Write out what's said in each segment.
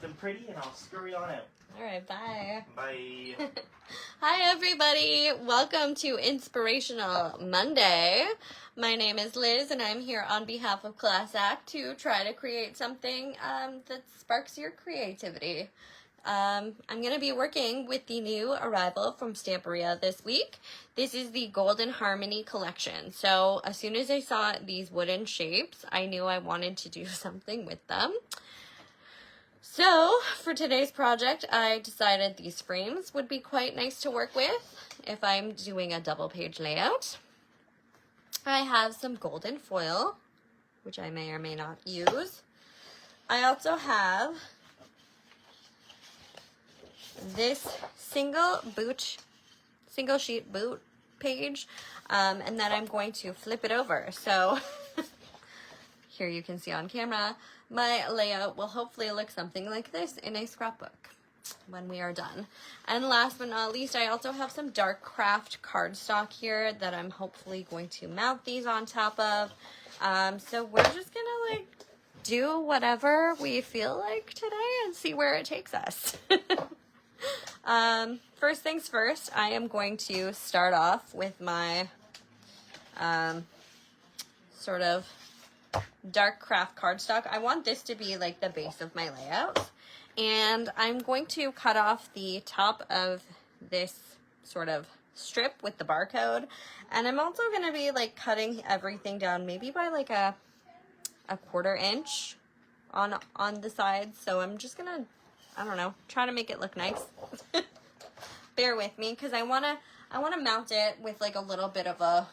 something pretty and I'll scurry on out. All right, bye. Bye. Hi, everybody. Welcome to Inspirational Monday. My name is Liz, and I'm here on behalf of Class Act to try to create something that sparks your creativity. I'm going to be working with the new arrival from Stamperia this week. This is the Golden Harmony collection. So as soon as I saw these wooden shapes, I knew I wanted to do something with them. So for today's project, I decided these frames would be quite nice to work with if I'm doing a double page layout. I have some golden foil, which I may or may not use. I also have this single sheet boot page, and then I'm going to flip it over. So here you can see on camera, my layout will hopefully look something like this in a scrapbook when we are done. And last but not least, I also have some dark craft cardstock here that I'm hopefully going to mount these on top of. So we're just gonna like do whatever we feel like today and see where it takes us. First things first, I am going to start off with my sort of dark craft cardstock. I want this to be like the base of my layout, and I'm going to cut off the top of this sort of strip with the barcode, and I'm also going to be like cutting everything down maybe by like a 1/4 inch on the sides. So I'm just gonna, I don't know, try to make it look nice. Bear with me, because I wanna mount it with like a little bit of a,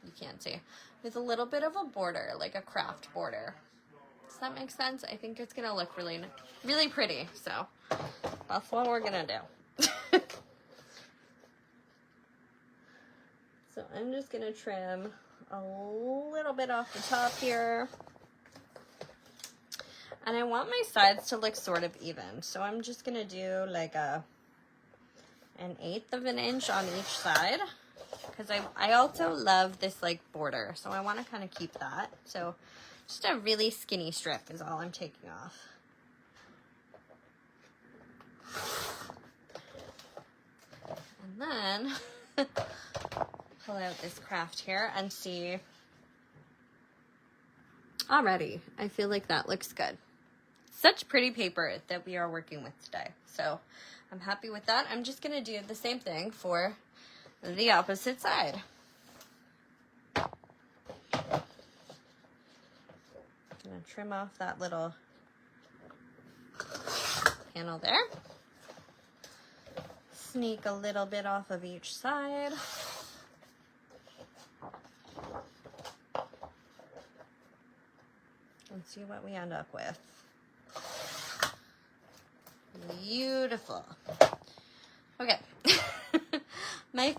you can't see, with a little bit of a border, like a craft border. Does that make sense? I think it's gonna look really, really pretty. So that's what we're gonna do. So I'm just gonna trim a little bit off the top here. And I want my sides to look sort of even. So I'm just gonna do like an 1/8 of an inch on each side, because I also love this like border, so I want to kind of keep that. So just a really skinny strip is all I'm taking off. And then pull out this craft here and see. Already, I feel like that looks good. Such pretty paper that we are working with today. So I'm happy with that. I'm just going to do the same thing for the opposite side. I'm going to trim off that little panel there. Sneak a little bit off of each side. And see what we end up with. Beautiful. Okay. My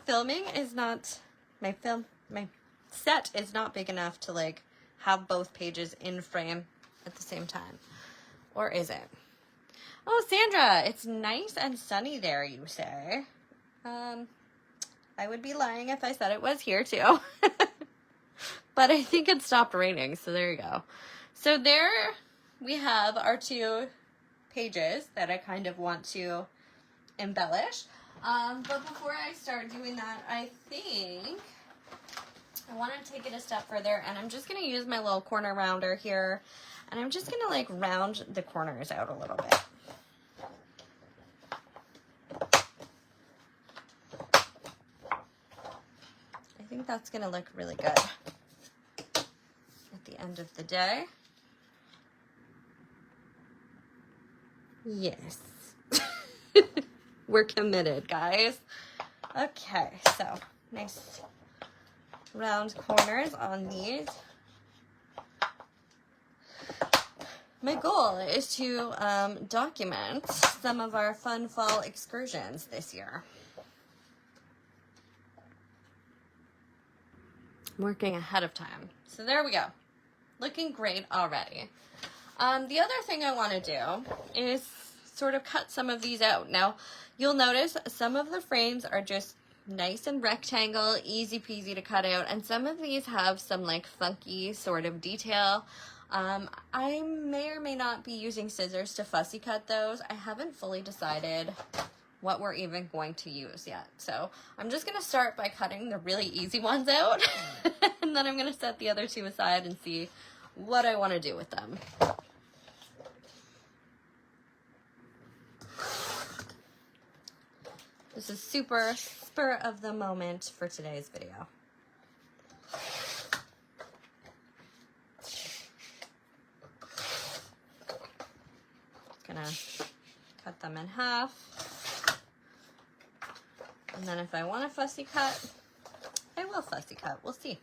set is not big enough to like have both pages in frame at the same time. Or is it? Oh, Sandra, it's nice and sunny there, you say. I would be lying if I said it was here too. But I think it stopped raining, so there you go. So there we have our two pages that I kind of want to embellish. But before I start doing that, I think I want to take it a step further, and I'm just going to use my little corner rounder here, and I'm just going to like round the corners out a little bit. I think that's going to look really good at the end of the day. Yes. We're committed, guys. Okay, so nice round corners on these. My goal is to document some of our fun fall excursions this year. I'm working ahead of time. So there we go. Looking great already. The other thing I want to do is sort of cut some of these out. Now, you'll notice some of the frames are just nice and rectangle, easy peasy to cut out, and some of these have some like funky sort of detail I may or may not be using scissors to fussy cut those. I haven't fully decided what we're even going to use yet. So I'm just going to start by cutting the really easy ones out. And then I'm going to set the other two aside and see what I want to do with them. This is super spur of the moment for today's video. Gonna cut them in half, and then if I want a fussy cut, I will fussy cut. We'll see.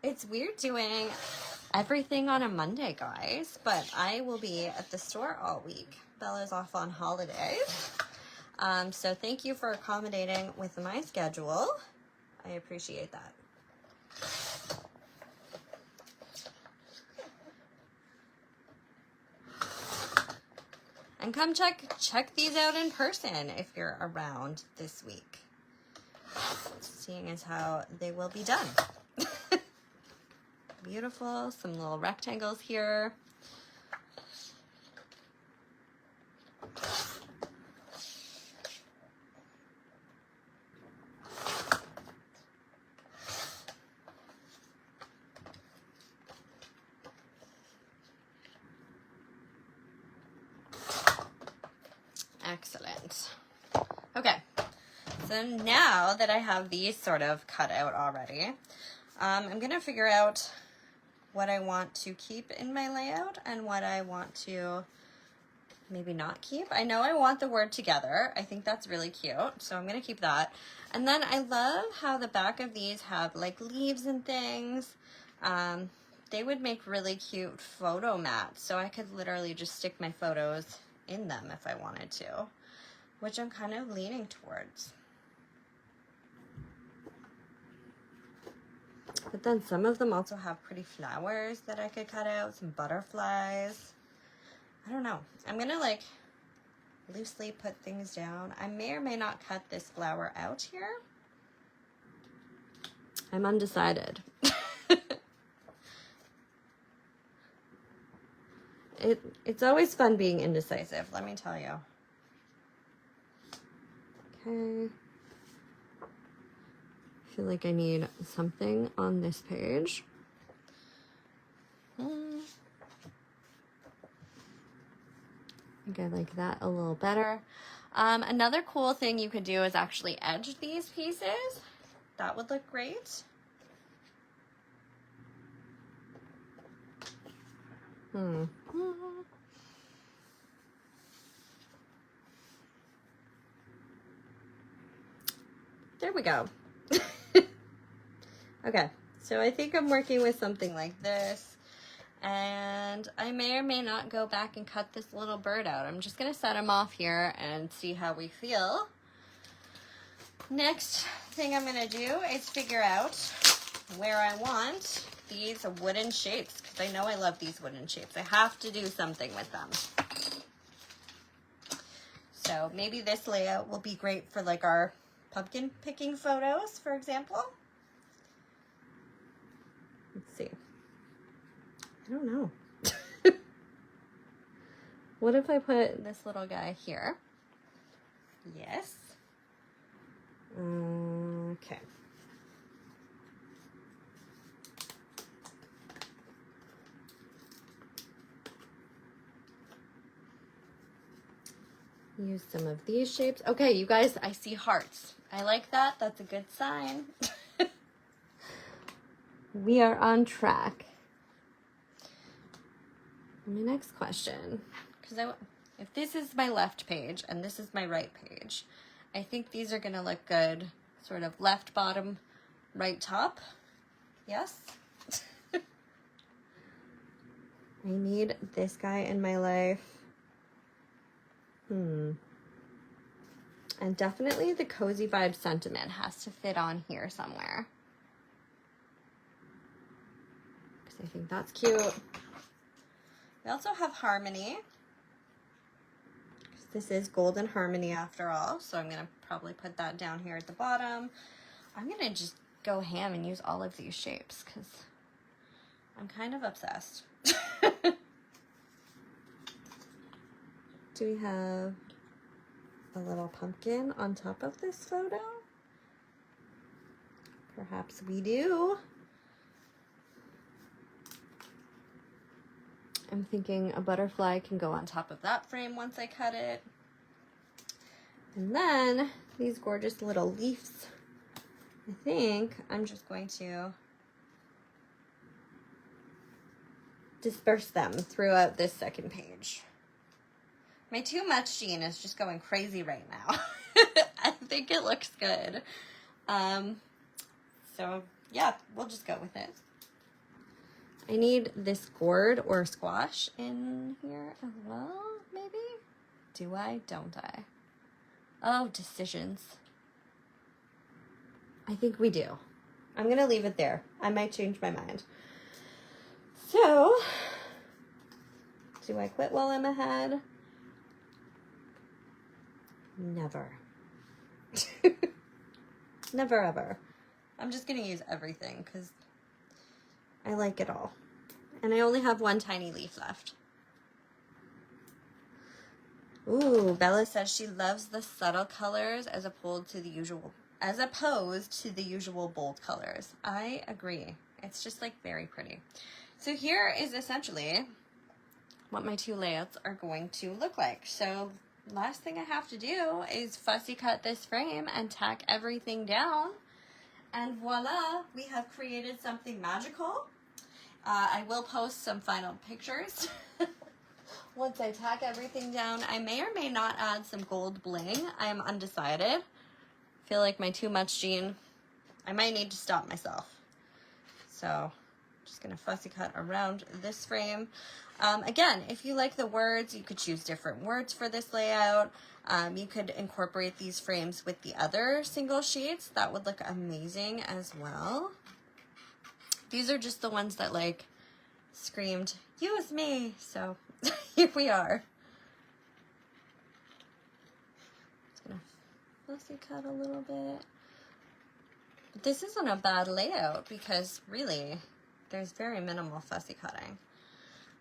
It's weird doing everything on a Monday, guys, but I will be at the store all week. Bella's off on holidays, so thank you for accommodating with my schedule. I appreciate that. And come check these out in person if you're around this week, seeing as how they will be done. Beautiful, some little rectangles here. Excellent. Okay, so now that I have these sort of cut out already, I'm gonna figure out what I want to keep in my layout and what I want to maybe not keep. I know I want the word together. I think that's really cute, so I'm gonna keep that. And then I love how the back of these have like leaves and things. They would make really cute photo mats, so I could literally just stick my photos in them if I wanted to, which I'm kind of leaning towards. But then some of them also have pretty flowers that I could cut out, some butterflies. I don't know. I'm gonna like loosely put things down. I may or may not cut this flower out here. I'm undecided. It's always fun being indecisive, let me tell you. Okay. I feel like I need something on this page. I think I like that a little better. Another cool thing you could do is actually edge these pieces. That would look great. There we go. Okay, so I think I'm working with something like this, and I may or may not go back and cut this little bird out. I'm just gonna set him off here and see how we feel. Next thing I'm gonna do is figure out where I want these wooden shapes, because I know I love these wooden shapes. I have to do something with them. So maybe this layout will be great for like our pumpkin picking photos, for example. Let's see. I don't know. What if I put this little guy here? Yes. Okay. Use some of these shapes. Okay, you guys, I see hearts. I like that. That's a good sign. We are on track. My next question, because if this is my left page and this is my right page, I think these are gonna look good, sort of left bottom, right top. Yes? I need this guy in my life. And definitely the cozy vibe sentiment has to fit on here somewhere, because I think that's cute. We also have harmony, because This is Golden Harmony after all, so I'm going to probably put that down here at the bottom. I'm going to just go ham and use all of these shapes because I'm kind of obsessed. Do we have a little pumpkin on top of this photo? Perhaps we do. I'm thinking a butterfly can go on top of that frame once I cut it. And then these gorgeous little leaves, I think I'm just going to disperse them throughout this second page. My too much gene is just going crazy right now. I think it looks good. So yeah, we'll just go with it. I need this gourd or squash in here as well, maybe? Do I? Don't I? Oh, decisions. I think we do. I'm going to leave it there. I might change my mind. So, do I quit while I'm ahead? Never. Never ever. I'm just going to use everything because I like it all. And I only have one tiny leaf left. Ooh, Bella says she loves the subtle colors as opposed to the usual bold colors. I agree. It's just like very pretty. So here is essentially what my two layouts are going to look like. So last thing I have to do is fussy cut this frame and tack everything down. And voila, we have created something magical. I will post some final pictures once I tack everything down. I may or may not add some gold bling. I am undecided. Feel like my too much gene, I might need to stop myself. So just gonna fussy cut around this frame. Again, if you like the words, you could choose different words for this layout. You could incorporate these frames with the other single sheets. That would look amazing as well. These are just the ones that like screamed, use me. So here we are. Just gonna fussy cut a little bit. But this isn't a bad layout because really there's very minimal fussy cutting.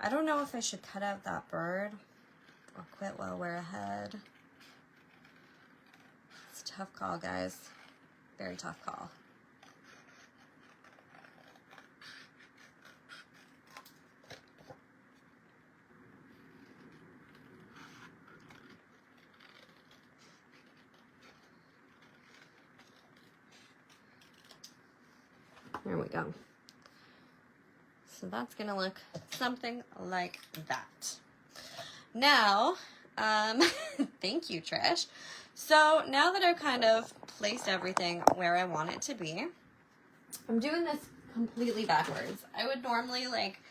I don't know if I should cut out that bird or quit while we're ahead. It's a tough call, guys. Very tough call. There we go. So that's gonna look something like that. Now, thank you, Trish. So now that I've kind of placed everything where I want it to be, I'm doing this completely backwards. I would normally like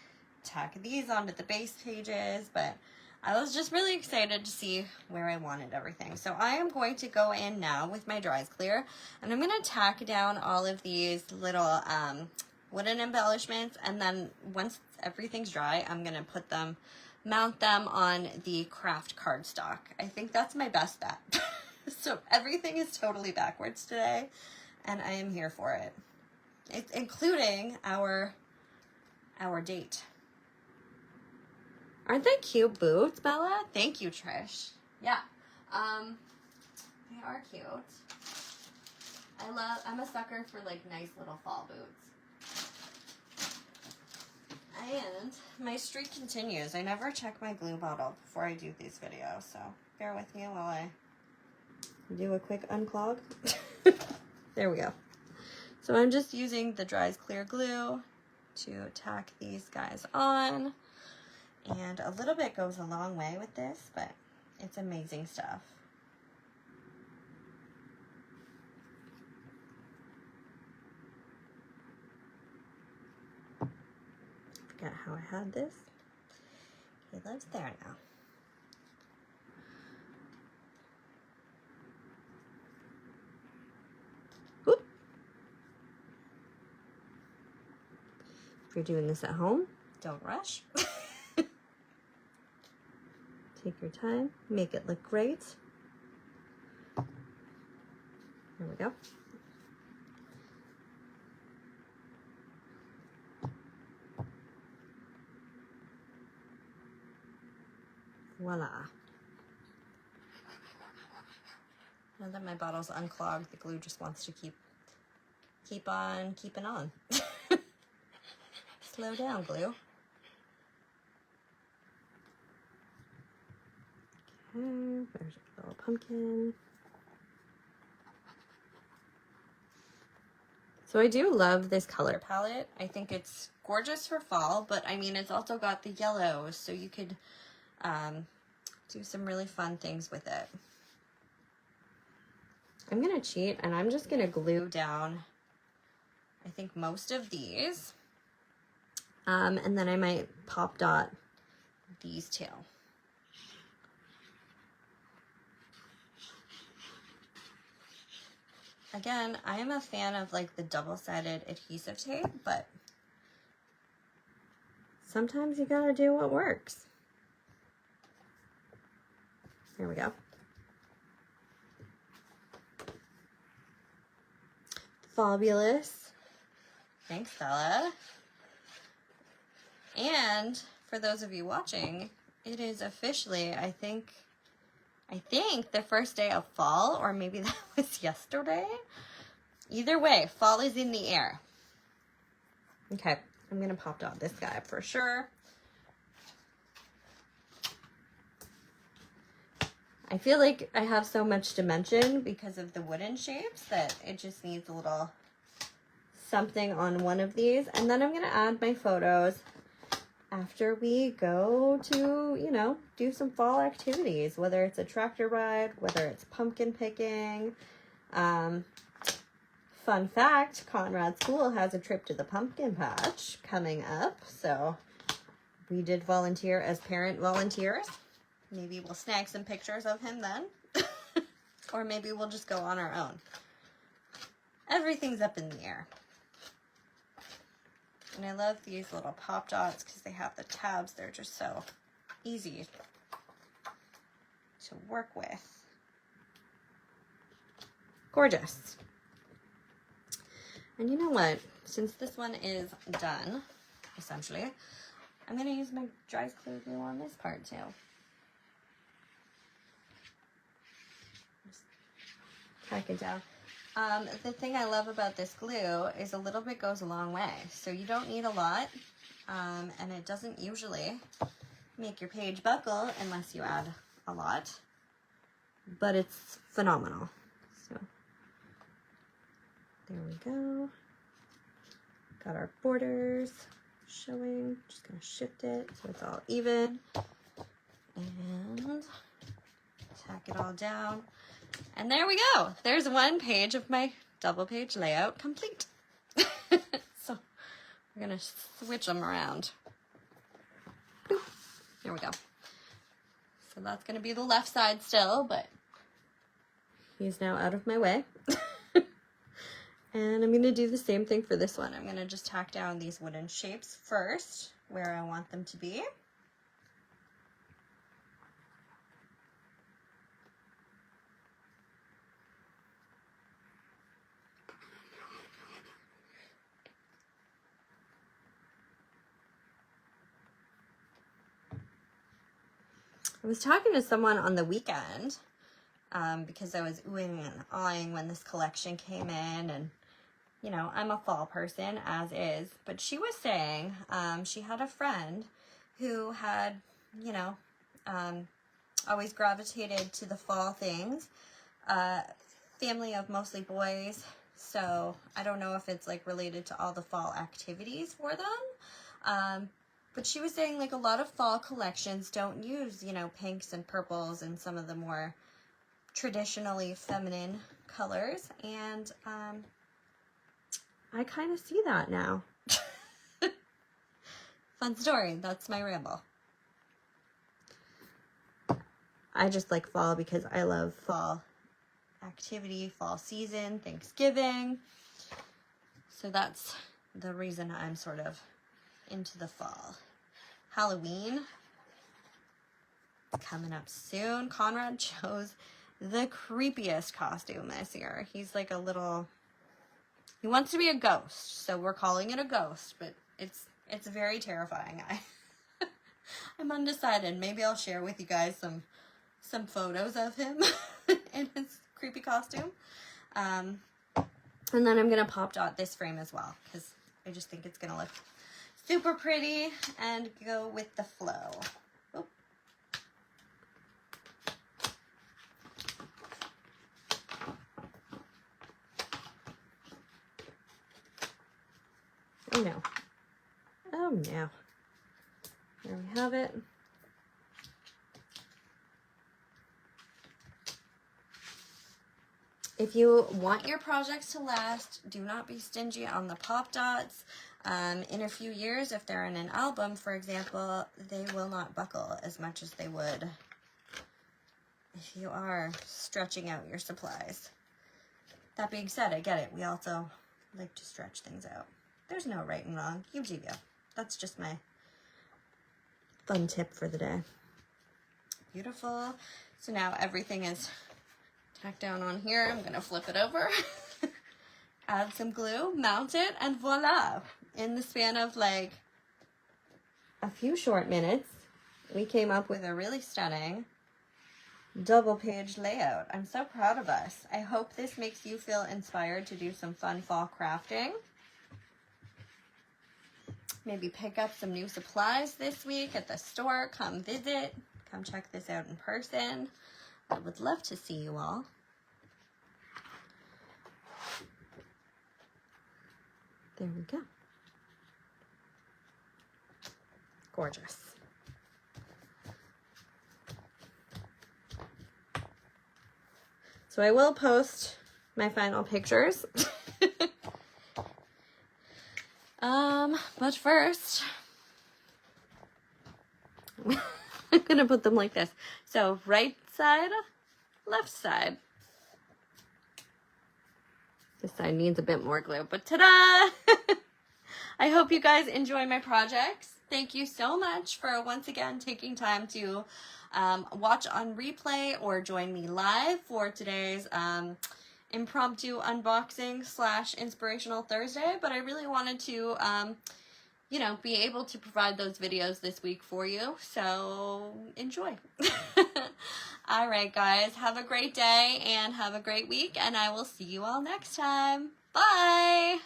tack these onto the base pages, but I was just really excited to see where I wanted everything. So I am going to go in now with my Dries Clear, and I'm going to tack down all of these little wooden embellishments, and then once everything's dry, I'm going to mount them on the craft cardstock. I think that's my best bet. So everything is totally backwards today, and I am here for it. It's including our date. Aren't they cute boots, Bella? Thank you, Trish. Yeah, they are cute. I'm a sucker for like nice little fall boots. And my streak continues. I never check my glue bottle before I do these videos, so bear with me while I do a quick unclog. There we go. So I'm just using the Dries Clear glue to tack these guys on. And a little bit goes a long way with this, but it's amazing stuff. Forget how I had this. He lives there now. Whoop. If you're doing this at home, don't rush. Take your time, make it look great. There we go. Voila. Now that my bottle's unclogged, the glue just wants to keep on keeping on. Slow down, glue. Okay, there's a little pumpkin. So I do love this color palette. I think it's gorgeous for fall, but I mean, it's also got the yellows, so you could do some really fun things with it. I'm gonna cheat and I'm just gonna glue down, I think, most of these. And then I might pop dot these two. Again, I am a fan of like the double-sided adhesive tape, but sometimes you gotta do what works. Here we go. Fabulous. Thanks, Bella. And for those of you watching, it is officially, I think the first day of fall, or maybe that was yesterday. Either way, fall is in the air. Okay, I'm gonna pop dot this guy for sure. I feel like I have so much dimension because of the wooden shapes that it just needs a little something on one of these. And then I'm gonna add my photos after we go to, you know, do some fall activities, whether it's a tractor ride, whether it's pumpkin picking. Fun fact, Conrad School has a trip to the pumpkin patch coming up. So we did volunteer as parent volunteers. Maybe we'll snag some pictures of him then. Or maybe we'll just go on our own. Everything's up in the air. And I love these little pop dots because they have the tabs. They're just so easy to work with. Gorgeous. And you know what? Since this one is done, essentially, I'm going to use my dry clear glue on this part too. Just tack it down. The thing I love about this glue is a little bit goes a long way. So you don't need a lot, and it doesn't usually make your page buckle unless you add a lot, but it's phenomenal. So there we go. Got our borders showing. Just gonna shift it so it's all even and tack it all down. And there we go. There's one page of my double page layout complete. So we're gonna switch them around. Boop. There we go. So that's gonna be the left side still, but he's now out of my way. And I'm gonna do the same thing for this one. I'm gonna just tack down these wooden shapes first where I want them to be. I was talking to someone on the weekend because I was oohing and awing when this collection came in, and you know, I'm a fall person as is, but she was saying she had a friend who had, you know, always gravitated to the fall things. Family of mostly boys, so I don't know if it's like related to all the fall activities for them. But she was saying like a lot of fall collections don't use, you know, pinks and purples and some of the more traditionally feminine colors. And I kind of see that now. Fun story. That's my ramble. I just like fall because I love fall activity, fall season, Thanksgiving. So that's the reason I'm sort of into the fall. Halloween. coming up soon. Conrad chose the creepiest costume this year. He's like a little, he wants to be a ghost, so we're calling it a ghost, but it's very terrifying. I'm undecided. Maybe I'll share with you guys some photos of him in his creepy costume. And then I'm going to pop dot this frame as well, because I just think it's going to look super pretty and go with the flow. Oop. Oh no. Oh no. There we have it. If you want your projects to last, do not be stingy on the pop dots. In a few years, if they're in an album, for example, they will not buckle as much as they would if you are stretching out your supplies. That being said, I get it. We also like to stretch things out. There's no right and wrong. You do you. That's just my fun tip for the day. Beautiful. So now everything is tacked down on here. I'm going to flip it over. Add some glue, mount it, and voila. In the span of like a few short minutes, we came up with a really stunning double page layout. I'm so proud of us. I hope this makes you feel inspired to do some fun fall crafting. Maybe pick up some new supplies this week at the store. Come visit. Come check this out in person. I would love to see you all. There we go. Gorgeous. So I will post my final pictures. But first, I'm gonna put them like this. So right side, left side. This side needs a bit more glue, but ta-da! I hope you guys enjoy my projects. Thank you so much for once again taking time to watch on replay or join me live for today's impromptu unboxing / inspirational Thursday. But I really wanted to, you know, be able to provide those videos this week for you. So enjoy. All right, guys, have a great day and have a great week, and I will see you all next time. Bye.